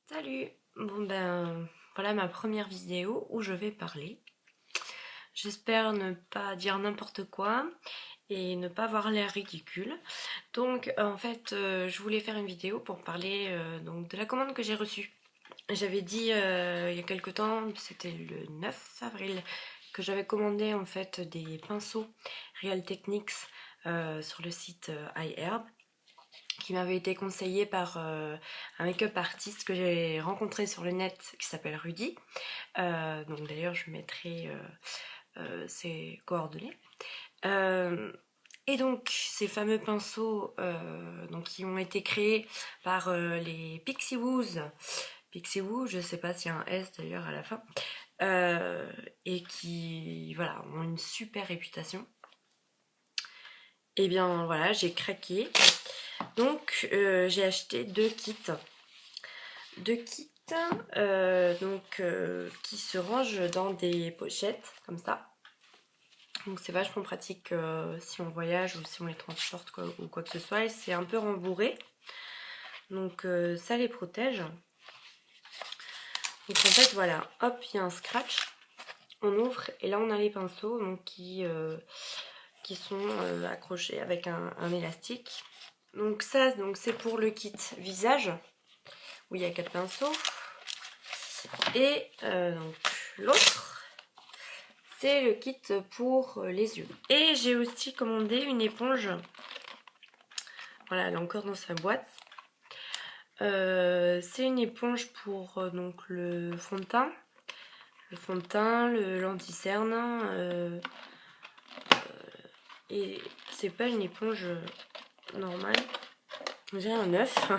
Salut! Bon ben voilà ma première vidéo où je vais parler. J'espère ne pas dire n'importe quoi et ne pas avoir l'air ridicule. Donc en fait je voulais faire une vidéo pour parler donc de la commande que j'ai reçue. J'avais dit il y a quelque temps, c'était le 9 avril, que j'avais commandé en fait des pinceaux Real Techniques sur le site iHerb, qui m'avait été conseillé par un make-up artiste que j'ai rencontré sur le net qui s'appelle Rudy. Donc d'ailleurs je mettrai ses coordonnées. Et donc ces fameux pinceaux donc, qui ont été créés par les Pixie Woos. Pixie Woo, je sais pas s'il y a un S d'ailleurs à la fin. Et qui voilà, ont une super réputation. Et bien voilà, j'ai craqué. Donc j'ai acheté deux kits. Qui se rangent dans des pochettes comme ça. Donc c'est vachement pratique si on voyage ou si on les transporte ou quoi que ce soit. Et c'est un peu rembourré. Donc ça les protège. Donc en fait voilà, hop, il y a un scratch. On ouvre et là on a les pinceaux donc, qui sont accrochés avec un élastique. Donc ça donc c'est pour le kit visage où il y a 4 pinceaux. Et donc l'autre, c'est le kit pour les yeux. Et j'ai aussi commandé une éponge. Voilà, elle est encore dans sa boîte. C'est une éponge pour donc le fond de teint. Le fond de teint, l'anti-cerne. Et c'est pas une éponge normale. J'ai un œuf.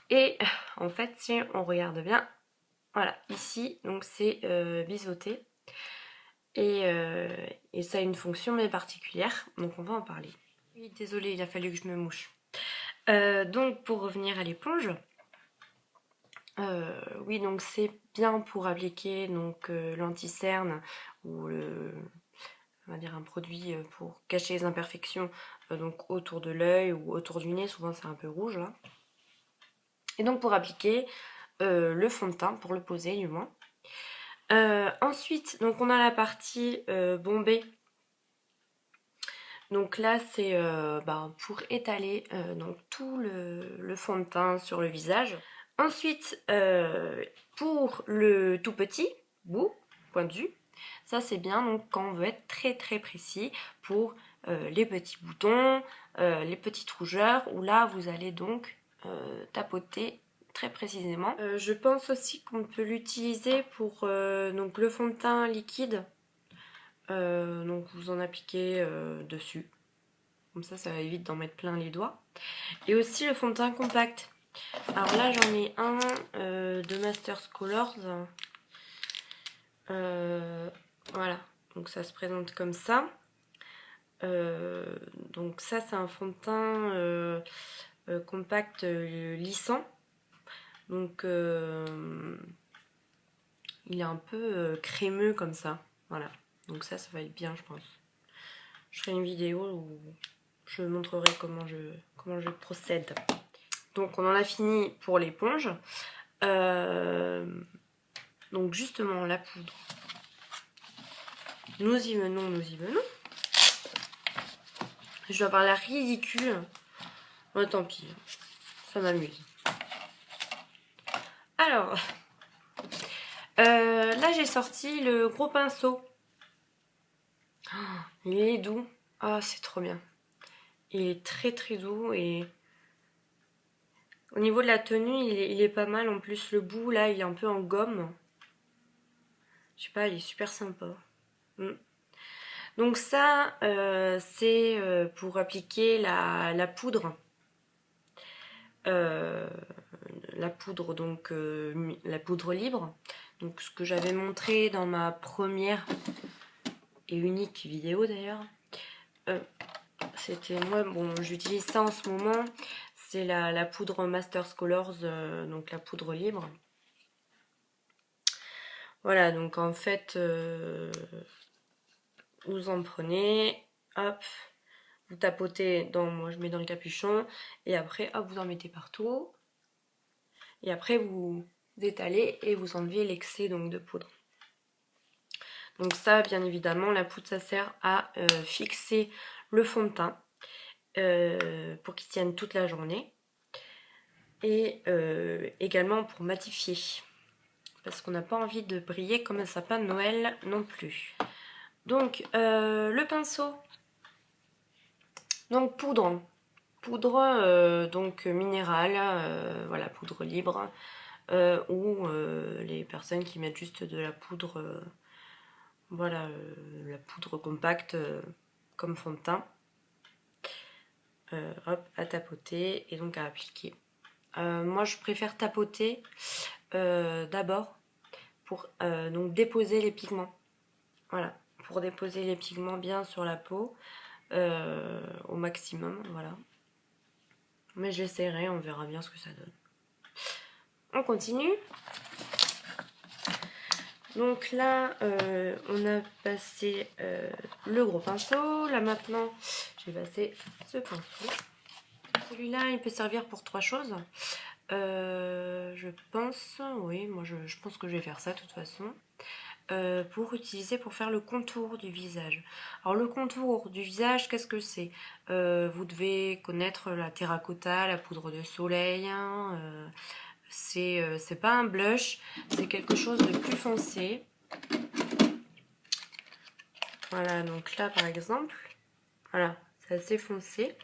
Et en fait, si on regarde bien, voilà, ici, donc c'est biseauté. Et ça a une fonction bien particulière, donc on va en parler. Oui, désolée, il a fallu que je me mouche. Donc pour revenir à l'éponge, oui, donc c'est bien pour appliquer donc l'anti-cerne ou on va dire un produit pour cacher les imperfections donc autour de l'œil ou autour du nez, souvent c'est un peu rouge là. Et donc pour appliquer le fond de teint, pour le poser du moins. Ensuite, donc on a la partie bombée. Donc là, c'est pour étaler donc tout le fond de teint sur le visage. Ensuite, pour le tout petit bout, point de vue, ça c'est bien donc quand on veut être très très précis pour les petits boutons, les petites rougeurs, où là vous allez donc tapoter très précisément. Je pense aussi qu'on peut l'utiliser pour donc le fond de teint liquide. Donc vous en appliquez dessus. Comme ça évite d'en mettre plein les doigts. Et aussi le fond de teint compact. Alors là, j'en ai un de Masters Colors. Voilà. Donc ça se présente comme ça. Donc ça, c'est un fond de teint compact lissant. Donc il est un peu crémeux comme ça. Voilà. Donc ça va être bien, je pense. Je ferai une vidéo où je montrerai comment je procède. Donc on en a fini pour l'éponge. Donc justement la poudre. Nous y venons, nous y venons. Je dois avoir l'air ridicule. Ouais, tant pis, ça m'amuse. Alors, là j'ai sorti le gros pinceau. Oh, il est doux. Ah, c'est trop bien. Il est très très doux et au niveau de la tenue, il est pas mal. En plus, le bout là, il est un peu en gomme. Je sais pas, il est super sympa. Donc ça, c'est pour appliquer la poudre. La poudre, donc la poudre libre. Donc ce que j'avais montré dans ma première et unique vidéo d'ailleurs. C'était moi, bon, j'utilise ça en ce moment. C'est la poudre Masters Colors, donc la poudre libre. Voilà, donc en fait, vous en prenez, hop, vous tapotez dans, moi je mets dans le capuchon, et après, hop, vous en mettez partout. et après vous étalez et vous enlevez l'excès donc de poudre. Donc ça, bien évidemment, la poudre, ça sert à fixer le fond de teint pour qu'il tienne toute la journée. Et également pour matifier. Parce qu'on n'a pas envie de briller comme un sapin de Noël non plus. Donc, le pinceau. Donc, poudre. Poudre donc minérale, voilà, poudre libre. Ou les personnes qui mettent juste de la poudre... voilà, la poudre compacte comme fond de teint. Hop, à tapoter et donc à appliquer. Moi je préfère tapoter d'abord pour donc déposer les pigments. Voilà, pour déposer les pigments bien sur la peau au maximum, voilà. Mais j'essaierai, on verra bien ce que ça donne. On continue. Donc là, on a passé le gros pinceau. Là maintenant, j'ai passé ce pinceau. Celui-là, il peut servir pour 3 choses. Je pense, oui, moi je pense que je vais faire ça de toute façon. Pour utiliser pour faire le contour du visage. Alors le contour du visage, qu'est-ce que c'est? Vous devez connaître la terracotta, la poudre de soleil. Hein, c'est pas un blush, c'est quelque chose de plus foncé. Voilà, donc là par exemple, voilà, c'est assez foncé.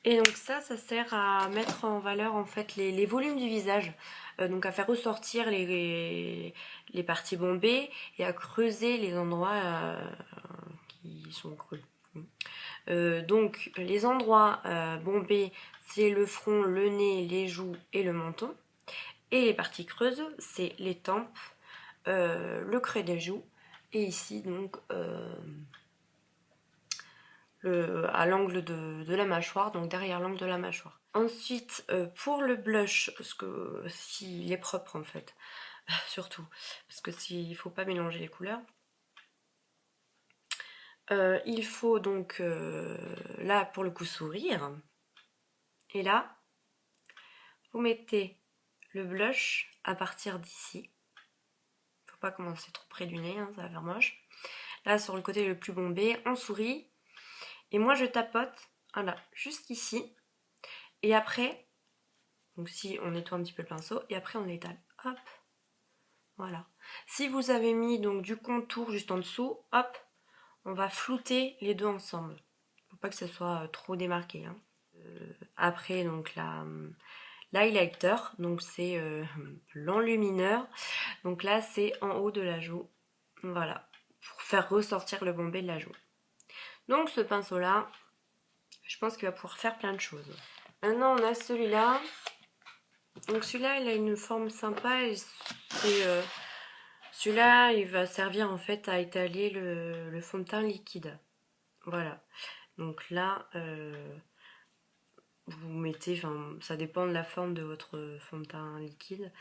Et donc ça sert à mettre en valeur en fait les volumes du visage, donc à faire ressortir les parties bombées et à creuser les endroits qui sont creux. Donc les endroits bombés, c'est le front, le nez, les joues et le menton. Et les parties creuses, c'est les tempes, le creux des joues et ici donc à l'angle de la mâchoire, donc derrière l'angle de la mâchoire. Ensuite, pour le blush, parce que s'il est propre en fait, surtout, parce que il faut pas mélanger les couleurs. Il faut donc là pour le coup sourire. Et là, vous mettez le blush à partir d'ici. Faut pas commencer trop près du nez, hein, ça va faire moche. Là sur le côté le plus bombé, on sourit. Et moi je tapote, voilà, juste ici. Et après, donc si on nettoie un petit peu le pinceau, et après on l'étale. Hop, voilà. Si vous avez mis donc du contour juste en dessous, hop, on va flouter les deux ensemble. Faut pas que ça soit trop démarqué. Hein. Après donc l'highlighter, donc c'est l'enlumineur. Donc là c'est en haut de la joue, voilà, pour faire ressortir le bombé de la joue. Donc ce pinceau là, je pense qu'il va pouvoir faire plein de choses. Maintenant on a celui-là. Donc celui-là il a une forme sympa et c'est celui-là il va servir en fait à étaler le fond de teint liquide. Voilà. Donc là vous mettez, enfin ça dépend de la forme de votre fond de teint liquide.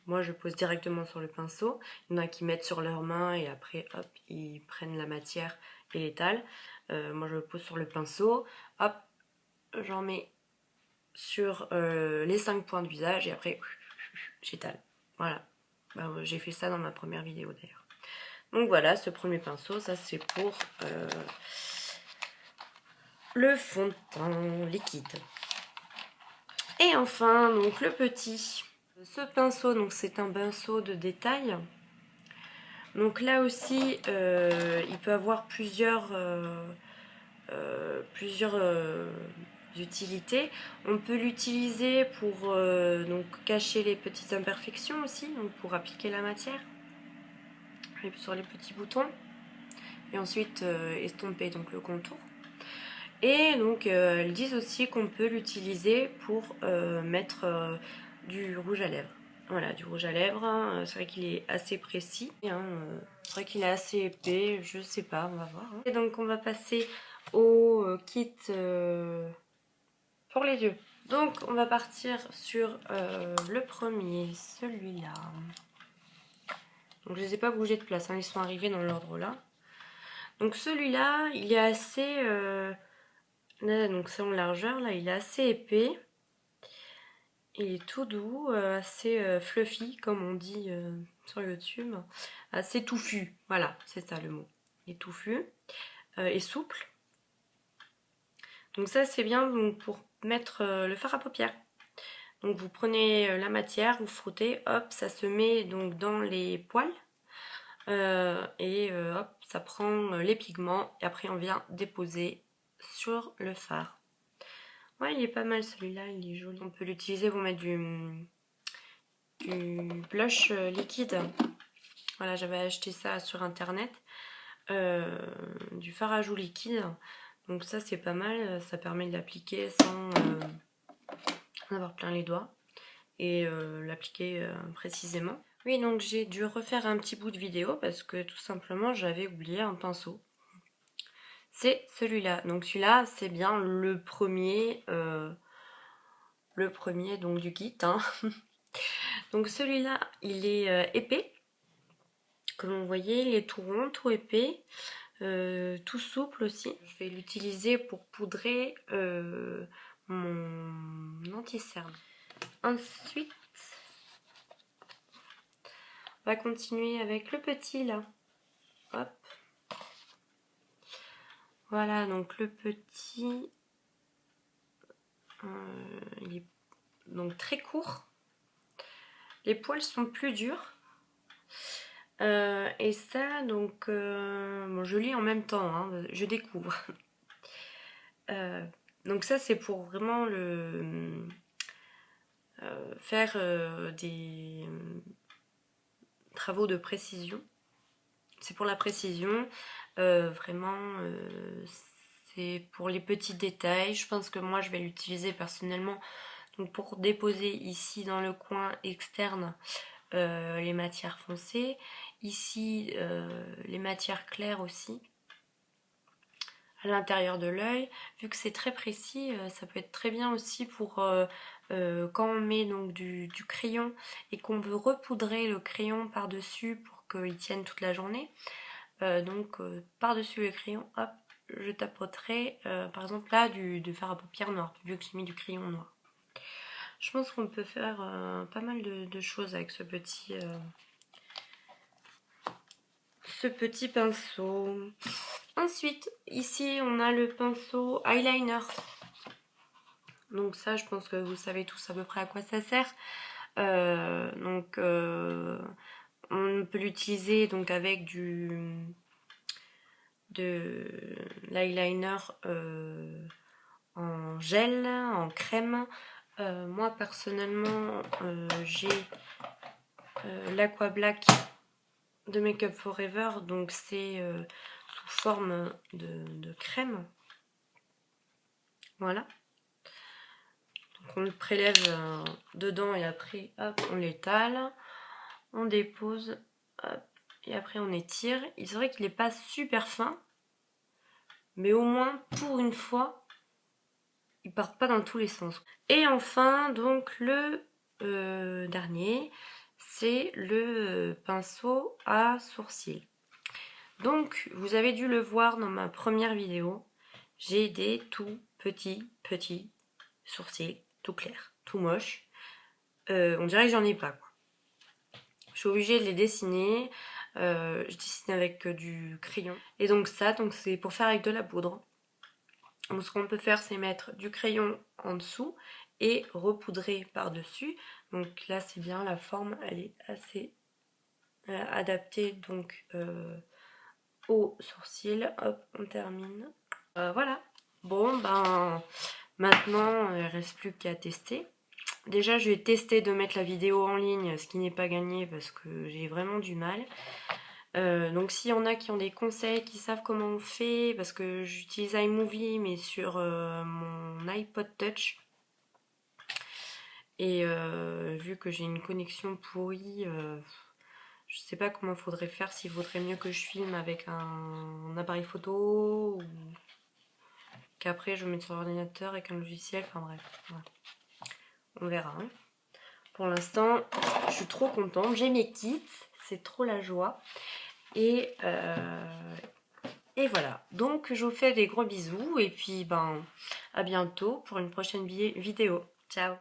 Moi je pose directement sur le pinceau. Il y en a qui mettent sur leurs mains et après hop ils prennent la matière et l'étalent. Moi je le pose sur le pinceau. Hop, j'en mets sur les 5 points de visage et après j'étale. Voilà. Bah, j'ai fait ça dans ma première vidéo d'ailleurs. Donc voilà, ce premier pinceau, ça c'est pour le fond de teint liquide. Et enfin, donc le petit. Ce pinceau, donc c'est un pinceau de détail. Donc là aussi, il peut avoir plusieurs utilités. On peut l'utiliser pour donc cacher les petites imperfections aussi, donc pour appliquer la matière sur les petits boutons et ensuite estomper donc le contour. Et donc elles disent aussi qu'on peut l'utiliser pour mettre du rouge à lèvres. Voilà, du rouge à lèvres, hein. C'est vrai qu'il est assez précis, hein. C'est vrai qu'il est assez épais, je sais pas, on va voir. Hein. Et donc on va passer au kit pour les yeux. Donc on va partir sur le premier, celui-là. Donc je les ai pas bougés de place, hein. Ils sont arrivés dans l'ordre là. Donc celui-là, il est assez... là, donc c'est en largeur, là il est assez épais. Il est tout doux, assez fluffy comme on dit sur YouTube, assez touffu, voilà, c'est ça le mot. Il est touffu et souple. Donc ça c'est bien donc, pour mettre le fard à paupières. Donc vous prenez la matière, vous frottez, hop, ça se met donc dans les poils et hop, ça prend les pigments et après on vient déposer sur le fard. Ouais, il est pas mal celui-là, il est joli. On peut l'utiliser pour mettre du blush liquide. Voilà, j'avais acheté ça sur internet, du fard à joues liquide. Donc ça c'est pas mal, ça permet de l'appliquer sans en avoir plein les doigts et l'appliquer précisément. Oui, donc j'ai dû refaire un petit bout de vidéo parce que tout simplement j'avais oublié un pinceau. C'est celui-là. Donc celui-là c'est bien le premier donc du kit. Hein. Donc celui-là il est épais. Comme vous voyez, il est tout rond, tout épais, tout souple aussi. Je vais l'utiliser pour poudrer mon anti-cerne. Ensuite, on va continuer avec le petit là. Hop. Voilà, donc le petit, il est donc très court. Les poils sont plus durs. Et ça, donc, bon, je lis en même temps, hein, je découvre. Donc ça, c'est pour vraiment faire des travaux de précision. C'est pour la précision, vraiment, c'est pour les petits détails. Je pense que moi, je vais l'utiliser personnellement donc pour déposer ici dans le coin externe les matières foncées, ici les matières claires aussi, à l'intérieur de l'œil. Vu que c'est très précis, ça peut être très bien aussi pour quand on met donc du crayon et qu'on veut repoudrer le crayon par-dessus pour qu'il tienne toute la journée. Donc par-dessus le crayon, hop, je tapoterai par exemple là du fard à paupières noir, vu que j'ai mis du crayon noir. Je pense qu'on peut faire pas mal de choses avec ce petit pinceau. Ensuite, ici on a le pinceau eyeliner. Donc ça, je pense que vous savez tous à peu près à quoi ça sert. On peut l'utiliser donc avec de l'eyeliner en gel, en crème. Moi personnellement j'ai l'Aqua Black de Make Up For Ever, donc c'est sous forme de crème. Voilà. Donc on le prélève dedans et après hop on l'étale, on dépose, hop, et après on étire. C'est vrai qu'il n'est pas super fin, mais au moins pour une fois ils partent pas dans tous les sens. Et enfin donc le dernier, c'est le pinceau à sourcils. Donc vous avez dû le voir dans ma première vidéo, j'ai des tout petits sourcils, tout clairs, tout moches. On dirait que j'en ai pas quoi. Je suis obligée de les dessiner. Je dessine avec du crayon. Et donc ça, c'est pour faire avec de la poudre. Donc ce qu'on peut faire, c'est mettre du crayon en dessous et repoudrer par-dessus. Donc là, c'est bien, la forme, elle est assez adaptée donc aux sourcils. Hop, on termine. Voilà. Bon, ben maintenant, il ne reste plus qu'à tester. Déjà, je vais tester de mettre la vidéo en ligne, ce qui n'est pas gagné parce que j'ai vraiment du mal. Donc s'il y en a qui ont des conseils, qui savent comment on fait, parce que j'utilise iMovie mais sur mon iPod Touch. Et vu que j'ai une connexion pourrie, je sais pas comment il faudrait faire, s'il vaudrait mieux que je filme avec un appareil photo ou qu'après je mette sur l'ordinateur avec un logiciel, enfin bref, voilà. On verra. Hein. Pour l'instant, je suis trop contente, j'ai mes kits, c'est trop la joie. Et voilà, donc je vous fais des gros bisous et puis ben à bientôt pour une prochaine vidéo. Ciao!